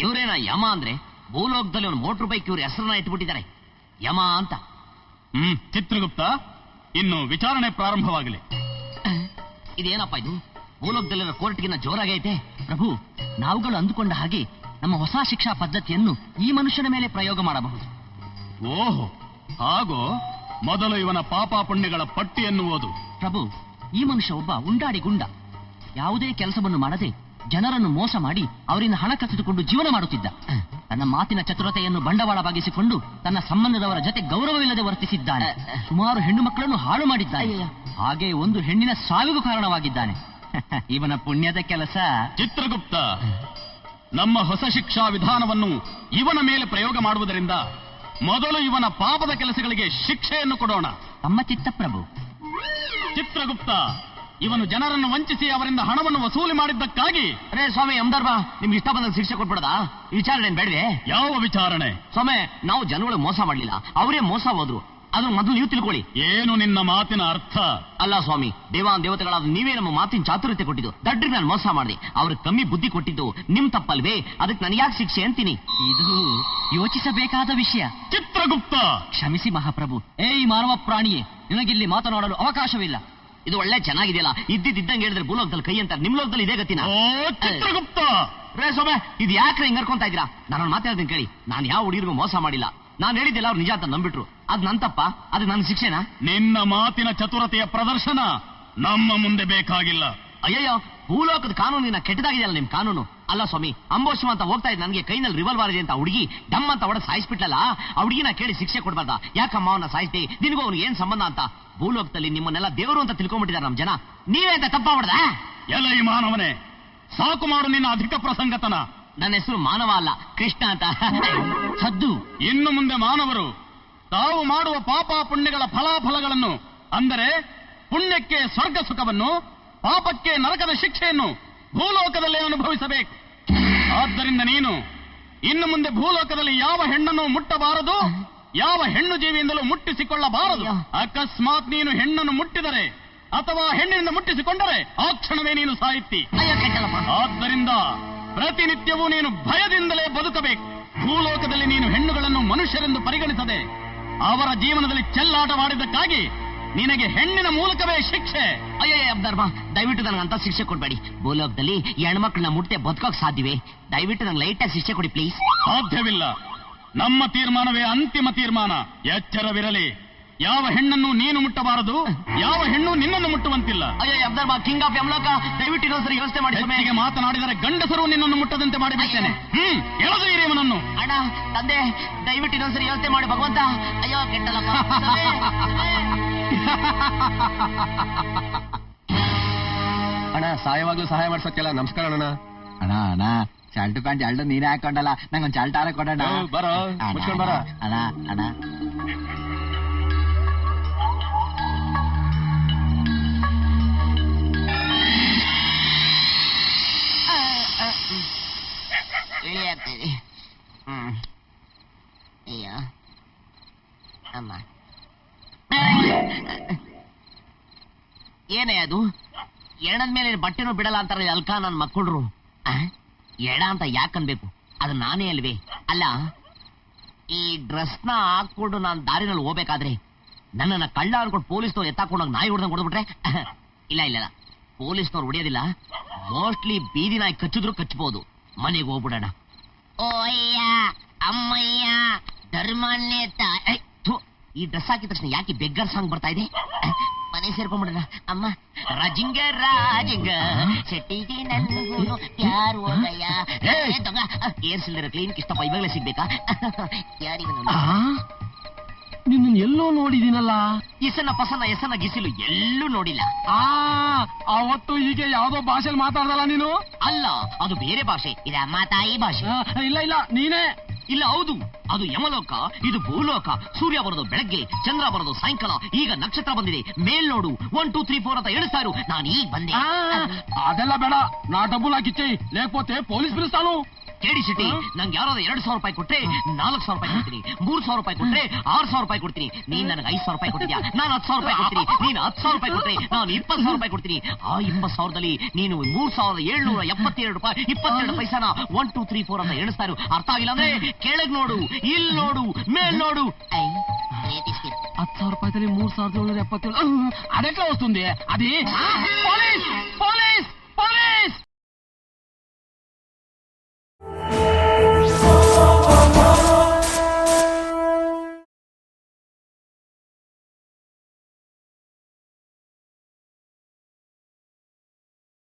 ಇವರೇನ ಯಮ ಅಂದ್ರೆ? ಭೂಲೋಕದಲ್ಲಿ ಒಂದು ಮೋಟರ್ ಬೈಕ್ ಇವ್ರ ಹೆಸರನ್ನ ಇಟ್ಬಿಟ್ಟಿದ್ದಾರೆ, ಯಮ ಅಂತ. ಚಿತ್ರಗುಪ್ತ, ಇನ್ನು ವಿಚಾರಣೆ ಪ್ರಾರಂಭವಾಗಲಿ. ಇದೇನಪ್ಪ ಇದು? ಭೂಲೋಕದಲ್ಲಿರೋ ಕೋರ್ಟ್ಗಿನ್ನ ಜೋರಾಗೈತೆ. ಪ್ರಭು, ನಾವುಗಳು ಅಂದುಕೊಂಡ ಹಾಗೆ ನಮ್ಮ ಹೊಸ ಶಿಕ್ಷಾ ಪದ್ಧತಿಯನ್ನು ಈ ಮನುಷ್ಯನ ಮೇಲೆ ಪ್ರಯೋಗ ಮಾಡಬಹುದು. ಓಹೋ, ಹಾಗೋ? ಮೊದಲು ಇವನ ಪಾಪ ಪುಣ್ಯಗಳ ಪಟ್ಟಿ ಎನ್ನುವುದು. ಪ್ರಭು, ಈ ಮನುಷ್ಯ ಒಬ್ಬ ಉಂಡಾಡಿ ಗುಂಡ. ಯಾವುದೇ ಕೆಲಸವನ್ನು ಮಾಡದೆ ಜನರನ್ನು ಮೋಸ ಮಾಡಿ ಅವರಿಂದ ಹಣ ಕಸಿದುಕೊಂಡು ಜೀವನ ಮಾಡುತ್ತಿದ್ದ. ತನ್ನ ಮಾತಿನ ಚತುರತೆಯನ್ನು ಬಂಡವಾಳವಾಗಿಸಿಕೊಂಡು ತನ್ನ ಸಂಬಂಧದವರ ಜೊತೆ ಗೌರವವಿಲ್ಲದೆ ವರ್ತಿಸಿದ್ದಾನೆ. ಸುಮಾರು ಹೆಣ್ಣು ಮಕ್ಕಳನ್ನು ಹಾಳು ಮಾಡಿದ್ದಾನೆ. ಹಾಗೆ ಒಂದು ಹೆಣ್ಣಿನ ಸಾವಿಗೂ ಕಾರಣವಾಗಿದ್ದಾನೆ. ಇವನ ಪುಣ್ಯದ ಕೆಲಸ. ಚಿತ್ರಗುಪ್ತ, ನಮ್ಮ ಹೊಸ ಶಿಕ್ಷಾ ವಿಧಾನವನ್ನು ಇವನ ಮೇಲೆ ಪ್ರಯೋಗ ಮಾಡುವುದರಿಂದ ಮೊದಲು ಇವನ ಪಾಪದ ಕೆಲಸಗಳಿಗೆ ಶಿಕ್ಷೆಯನ್ನು ಕೊಡೋಣ. ತಮ್ಮ ಚಿತ್ತ ಪ್ರಭು. ಚಿತ್ರಗುಪ್ತ, ಇವನು ಜನರನ್ನು ವಂಚಿಸಿ ಅವರಿಂದ ಹಣವನ್ನು ವಸೂಲಿ ಮಾಡಿದ್ದಕ್ಕಾಗಿ. ಅರೇ ಸ್ವಾಮಿ ಯಮಧರ್ಮ, ನಿಮ್ಗೆ ಇಷ್ಟ ಬಂದಾಗ ಶಿಕ್ಷೆ ಕೊಟ್ಬಿಡದ? ವಿಚಾರಣೆ ಬೇಡವೆ? ಯಾವ ವಿಚಾರಣೆ? ಸ್ವಾಮಿ, ನಾವು ಜನಗಳಿಗೆ ಮೋಸ ಮಾಡಲಿಲ್ಲ, ಅವರೇ ಮೋಸ ಹೋದ್ರು. ಅದನ್ನು ಮೊದಲು ನೀವು ತಿಳ್ಕೊಳ್ಳಿ. ಏನು ನಿನ್ನ ಮಾತಿನ ಅರ್ಥ? ಅಲ್ಲ ಸ್ವಾಮಿ, ದೇವಾನ್ ದೇವತೆಗಳಾದ ನೀವೇ ನಮ್ಮ ಮಾತಿನ ಚಾತುರ್ಯತೆ ಕೊಟ್ಟಿದ್ದು. ದಡ್ರಿಗೆ ನಾನು ಮೋಸ ಮಾಡಿದೆ, ಅವ್ರಿಗೆ ಕಮ್ಮಿ ಬುದ್ಧಿ ಕೊಟ್ಟಿದ್ದು ನಿಮ್ ತಪ್ಪಲ್ವೇ? ಅದಕ್ಕೆ ನನಗ್ಯಾಕೆ ಶಿಕ್ಷೆ ಅಂತೀನಿ? ಇದು ಯೋಚಿಸಬೇಕಾದ ವಿಷಯ. ಚಿತ್ರಗುಪ್ತ, ಕ್ಷಮಿಸಿ ಮಹಾಪ್ರಭು. ಈ ಮಾನವ ಪ್ರಾಣಿಯೇ, ನಿನಗಿಲ್ಲಿ ಮಾತನಾಡಲು ಅವಕಾಶವಿಲ್ಲ. ಇದು ಒಳ್ಳೆ ಚೆನ್ನಾಗಿದೆಯಲ್ಲ, ಇದ್ದಂಗೆ ಹೇಳಿದ್ರೆ ಭೂಲೋಕದಲ್ಲಿ ಕೈ ಅಂತಾರೆ, ನಿಮ್ ಲೋಕದಲ್ಲಿ ಇದೇ ಗತಿನ? ಚಿತ್ರಗುಪ್ತ, ರೇ ಸೊಮೆ, ಇದು ಯಾಕ್ರೆ ಹಿಂಗ್ ಹರ್ಕೊಂತಾ ಇದ್ದೀರಾ? ನಾನು ಮಾತಾಡ್ತೀನಿ ಕೇಳಿ. ನಾನು ಯಾವ ಹುಡುಗಿರಿಗೂ ಮೋಸ ಮಾಡಿಲ್ಲ. ನಾನು ಹೇಳಿದ್ದಿಲ್ಲ, ಅವ್ರು ನಿಜ ಅಂತ ನಂಬಿಟ್ರು. ಅದ್ ನನ್ ತಪ್ಪ? ಅದು ನನ್ನ ಶಿಕ್ಷೆನಾ? ನಿನ್ನ ಮಾತಿನ ಚತುರತೆಯ ಪ್ರದರ್ಶನ ನಮ್ಮ ಮುಂದೆ ಬೇಕಾಗಿಲ್ಲ. ಅಯ್ಯಯ್ಯೋ, ಭೂಲೋಕದ ಕಾನೂನಿನ ಕೆಟ್ಟದಾಗಿದೆಯಲ್ಲ ನಿಮ್ ಕಾನೂನು. ಅಲ್ಲ ಸ್ವಾಮಿ, ಅಂಬೋಷಮ ಅಂತ ಹೋಗ್ತಾ ಇದ್ದ ನನಗೆ ಕೈನಲ್ಲಿ ರಿವಾಲ್ವರ್ ಇದೆ ಅಂತ ಹುಡುಗಿ ಡಮ್ ಅಂತ ಹೊಡೆದು ಸಾಯಿಸ್ಬಿಟ್ಲಲ್ಲ, ಆ ಹುಡುಗಿನ ಕೇಳಿ ಶಿಕ್ಷೆ ಕೊಡ್ಬಾರ್ದ? ಯಾಕಮ್ಮ ಅವನ್ನ ಸಾಯಿಸ್ತಿ? ನಿನಗೂ ಅವ್ನಿಗೆ ಏನ್ ಸಂಬಂಧ ಅಂತ? ಭೂಲೋಕದಲ್ಲಿ ನಿಮ್ಮನ್ನೆಲ್ಲ ದೇವರು ಅಂತ ತಿಳ್ಕೊಂಡ್ಬಿಟ್ಟಿದ್ದಾರೆ ನಮ್ ಜನ. ನೀವೇ ಅಂತ ತಪ್ಪ ಹೊಡೆದ? ಎಲ್ಲ ಈ ಮಾನವನೇ, ಸಾಕು ಮಾಡು ನಿನ್ನ ಅಧಿಕ ಪ್ರಸಂಗತನ. ನನ್ನ ಹೆಸರು ಮಾನವ ಅಲ್ಲ, ಕೃಷ್ಣ ಅಂತ. ಸದ್ದು. ಇನ್ನು ಮುಂದೆ ಮಾನವರು ತಾವು ಮಾಡುವ ಪಾಪ ಪುಣ್ಯಗಳ ಫಲಾಫಲಗಳನ್ನು, ಅಂದರೆ ಪುಣ್ಯಕ್ಕೆ ಸ್ವರ್ಗ ಸುಖವನ್ನು, ಪಾಪಕ್ಕೆ ನರಕದ ಶಿಕ್ಷೆಯನ್ನು ಭೂಲೋಕದಲ್ಲೇ ಅನುಭವಿಸಬೇಕು. ಆದ್ದರಿಂದ ನೀನು ಇನ್ನು ಮುಂದೆ ಭೂಲೋಕದಲ್ಲಿ ಯಾವ ಹೆಣ್ಣನ್ನು ಮುಟ್ಟಬಾರದು, ಯಾವ ಹೆಣ್ಣು ಜೀವಿಯಿಂದಲೂ ಮುಟ್ಟಿಸಿಕೊಳ್ಳಬಾರದು. ಅಕಸ್ಮಾತ್ ನೀನು ಹೆಣ್ಣನ್ನು ಮುಟ್ಟಿದರೆ ಅಥವಾ ಹೆಣ್ಣಿನಿಂದ ಮುಟ್ಟಿಸಿಕೊಂಡರೆ ಆ ಕ್ಷಣವೇ ನೀನು ಸಾಯುತ್ತಿ. ಆದ್ದರಿಂದ ಪ್ರತಿನಿತ್ಯವೂ ನೀನು ಭಯದಿಂದಲೇ ಬದುಕಬೇಕು. ಭೂಲೋಕದಲ್ಲಿ ನೀನು ಹೆಣ್ಣುಗಳನ್ನು ಮನುಷ್ಯರೆಂದು ಪರಿಗಣಿಸದೆ ಅವರ ಜೀವನದಲ್ಲಿ ಚೆಲ್ಲಾಟವಾಡಿದ್ದಕ್ಕಾಗಿ ನಿನಗೆ ಹೆಣ್ಣಿನ ಮೂಲಕವೇ ಶಿಕ್ಷೆ. ಅಯ್ಯಯ್ಯ ಧರ್ಮ, ದಯವಿಟ್ಟು ನನಗಂತ ಶಿಕ್ಷೆ ಕೊಡ್ಬೇಡಿ. ಭೂಲೋಕದಲ್ಲಿ ಹೆಣ್ಮಕ್ಳನ್ನ ಮುಟ್ಟೆ ಬದುಕೋಕ್ ಸಾಧ್ಯವೇ? ದಯವಿಟ್ಟು ನಂಗೆ ಲೈಟಾಗಿ ಶಿಕ್ಷೆ ಕೊಡಿ ಪ್ಲೀಸ್. ಸಾಧ್ಯವಿಲ್ಲ. ನಮ್ಮ ತೀರ್ಮಾನವೇ ಅಂತಿಮ ತೀರ್ಮಾನ. ಎಚ್ಚರವಿರಲಿ, ಯಾವ ಹೆಣ್ಣನ್ನು ನೀನು ಮುಟ್ಟಬಾರದು, ಯಾವ ಹೆಣ್ಣು ನಿನ್ನನ್ನು ಮುಟ್ಟುವಂತಿಲ್ಲ. ಅಯ್ಯೋ ಅಬ್ದರ್ಬಾ, ಕಿಂಗ್ ಆಫ್ ಯಮಲೋಕ, ದಯವಿಟ್ಟು ಇನ್ನೊಂದ್ಸರಿ ಯೋಚನೆ ಮಾಡಿ. ಹೀಗೆ ಮಾತನಾಡಿದರೆ ಗಂಡಸರು ನಿನ್ನನ್ನು ಮುಟ್ಟದಂತೆ ಮಾಡಿಬಿಡ್ತೇನೆ. ಎಳೆದು ಹಿರಿಯವನನ್ನು. ಅಣ್ಣ, ತಂದೆ, ದಯವಿಟ್ಟು ಇನ್ನೊಂದ್ಸರಿ ಯೋಚನೆ ಮಾಡಿ ಭಗವಂತ. ಅಯ್ಯೋ ಕೆಟ್ಟಲ್ಲಪ್ಪ. ಅಣ್ಣ, ಸಾಯವಾಗ್ಲೂ ಸಹಾಯ ಮಾಡ್ಸೋಕ್ಕೆಲ್ಲ ನಮಸ್ಕಾರ ಅಣ್ಣ. ಅಣ್ಣ ಅಣ್ಣ, ಶರ್ಟ್ ಪ್ಯಾಂಟ್ ಎರಡು ನೀನೇ ಹಾಕೊಂಡಲ್ಲ, ನಂಗೊಂದು ಶರ್ಟ್ ಆರ ಕೊಡೋಣ. ಬರೋ, ಮುಚ್ಕೊಂಡ್ ಬರ. ಅಣ್ಣ ಅಣ್ಣ, ಇಳಿಯಾಗ್ತದೆ. ಅಯ್ಯೋ ಅಮ್ಮ, ಏನೇ ಅದು? ಎಣದ ಮೇಲೆ ಬಟ್ಟೆನೂ ಬಿಡಲ್ಲ ಅಂತಾರೆ ಅಲ್ಕ ನನ್ನ ಮಕ್ಕಳು. ಎಡ ಅಂತ ಯಾಕನ್ಬೇಕು? ಅದು ನಾನೇ ಅಲ್ವೇ? ಅಲ್ಲ, ಈ ಡ್ರೆಸ್ನ ಹಾಕೊಂಡು ನಾನು ದಾರಿನಲ್ಲಿ ಹೋಗ್ಬೇಕಾದ್ರೆ ನನ್ನನ್ನ ಕಳ್ಳ ಅನ್ಕೊಂಡು ಪೊಲೀಸ್ನವ್ರು ಎತ್ತಾಕೊಂಡಾಗ ನಾಯಿ ಹೊಡೆದಂಗೆ ಹೊಡೆದ್ಬಿಟ್ರೆ? ಇಲ್ಲ ಇಲ್ಲ, ಪೊಲೀಸ್ನವ್ರು ಹೊಡೆಯೋದಿಲ್ಲ. ಮೋಸ್ಟ್ಲಿ ಬೀದಿ ನಾಯಿ ಕಚ್ಚಿದ್ರು ಕಚ್ಚಬಹುದು. ಮನೆಗೆ ಹೋಗ್ಬಿಡೋಣ. ಓ ಅಯ್ಯ ಅಮ್ಮಯ್ಯ ಧರ್ಮನ್ನೇತ. ಈ ಡ್ರೆಸ್ ಹಾಕಿದ ತಕ್ಷಣ ಯಾಕೆ ಬೆಗ್ಗರ್ ಸಾಂಗ್ ಬರ್ತಾ ಇದೆ? ಮನೆ ಸೇರ್ಕೊಂಡ್ಬಿಡೋಣ. ಅಮ್ಮ ರಾಜಿಂಗ ರಾಜಿಂಗ ಶೆಟ್ಟಿಗೆ ನನ್ಗೂ ಯಾರು ಹೋಗಯ್ಯ. ಏರ್ ಸಿಲಿಂಡರ್ ಕ್ಲೀನಿಕ್ ಇಷ್ಟಪ್ಪ, ಇವಾಗಲೇ ಸಿಗ್ಬೇಕಾ? ಯಾರಿಗನು ನಿನ್ನ ಎಲ್ಲೋ ನೋಡಿದೀನಲ್ಲ. ಇಸನ ಪಸನ ಎಸನ ಗಿಸಿಲು ಎಲ್ಲೂ ನೋಡಿಲ್ಲ. ಅವತ್ತು ಹೀಗೆ ಯಾವ್ದೋ ಭಾಷೆಯಲ್ಲಿ ಮಾತಾಡ್ದಲ್ಲ ನೀನು? ಅಲ್ಲ, ಅದು ಬೇರೆ ಭಾಷೆ. ಇದು ಅಮ್ಮ ತಾಯಿ ಭಾಷೆ. ಇಲ್ಲ ಇಲ್ಲ, ನೀನೇ. ಇಲ್ಲ, ಹೌದು, ಅದು ಯಮಲೋಕ, ಇದು ಭೂಲೋಕ. ಸೂರ್ಯ ಬರೋದು ಬೆಳಗ್ಗೆ, ಚಂದ್ರ ಬರೋದು ಸಾಯಂಕಾಲ. ಈಗ ನಕ್ಷತ್ರ ಬಂದಿದೆ, ಮೇಲ್ ನೋಡು. 1 2 3 4 ಅಂತ ಎಣಿಸ್ತಾ ಇರು. ನಾನು ಈಗ ಬಂದೆ. ಅದೆಲ್ಲ ಬೇಡ, ನಾ ಡಬ್ಬುಲ್ ಹಾಕಿಚ್ಚಿ, ಲೇకపోతే పోలీస్ పిలుస్తాను. ಕೇಳಿ ಸಿಟಿ ನಂಗೆ ಯಾರಾದ್ರೂ 2,000 ರೂಪಾಯಿ ಕೊಟ್ರೆ 4,000 ರೂಪಾಯಿ ಕೊಡ್ತೀನಿ, 3,000 ರೂಪಾಯಿ ಕೊಟ್ರೆ 6,000 ರೂಪಾಯಿ ಕೊಡ್ತೀನಿ. ನೀನ್ ನನಗೆ 5,000 ರೂಪಾಯಿ ಕೊಟ್ಟಿದ್ಯಾ, ನಾನು 10,000 ರೂಪಾಯಿ ಕೊಡ್ತೀನಿ. ನೀನು 10,000 ರೂಪಾಯಿ ಕೊಟ್ರೆ ನಾನು 20,000 ರೂಪಾಯಿ ಕೊಡ್ತೀನಿ. ಆ 20,000ದಲ್ಲಿ ನೀನು 3,772 ರೂಪಾಯಿ 22 ಪೈಸಾನ 1 2 3 4 ಅಂತ ಎಣಿಸ್ತಾ ಇರು. ಅರ್ಥ ಆಗಿಲ್ಲ ಅಂದ್ರೆ ಕೆಳಗ್ ನೋಡು, ಇಲ್ಲಿ ನೋಡು, ಮೇಲ್ ನೋಡು. 10,000 ರೂಪಾಯಿದಲ್ಲಿ 3,777 ಅದೆట్లా వస్తుంది? అది పోలీస్